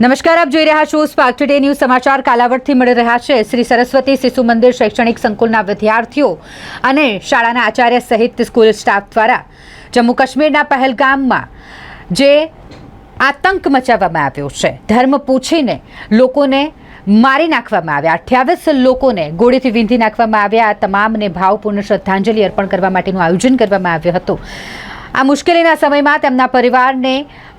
નમસ્કાર, આપ જોઈ રહ્યા છો સ્પાર્ક ટુડે ન્યૂઝ સમાચાર કાલાવડથી મળી રહ્યા છે. શ્રી સરસ્વતી શિશુ મંદિર શૈક્ષણિક સંકુલના વિદ્યાર્થીઓ અને શાળાના આચાર્ય સહિત સ્કૂલ સ્ટાફ દ્વારા જમ્મુ કાશ્મીરના પહેલગામમાં જે આતંક મચાવવામાં આવ્યો છે, ધર્મ પૂછીને લોકોને મારી નાખવામાં આવ્યા, 28 લોકોને ગોળીથી વીંધી નાખવામાં આવ્યા. આ તમામને ભાવપૂર્ણ શ્રદ્ધાંજલિ અર્પણ કરવા માટેનું આયોજન કરવામાં આવ્યું હતું. આ મુશ્કેલીના સમયમાં તેમના પરિવારને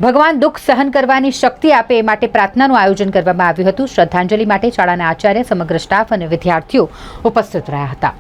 ભગવાન દુઃખ સહન કરવાની શક્તિ આપે એ માટે પ્રાર્થનાનું આયોજન કરવામાં આવ્યું હતું. શ્રદ્ધાંજલિ માટે શાળાના આચાર્ય, સમગ્ર સ્ટાફ અને વિદ્યાર્થીઓ ઉપસ્થિત રહ્યા હતા.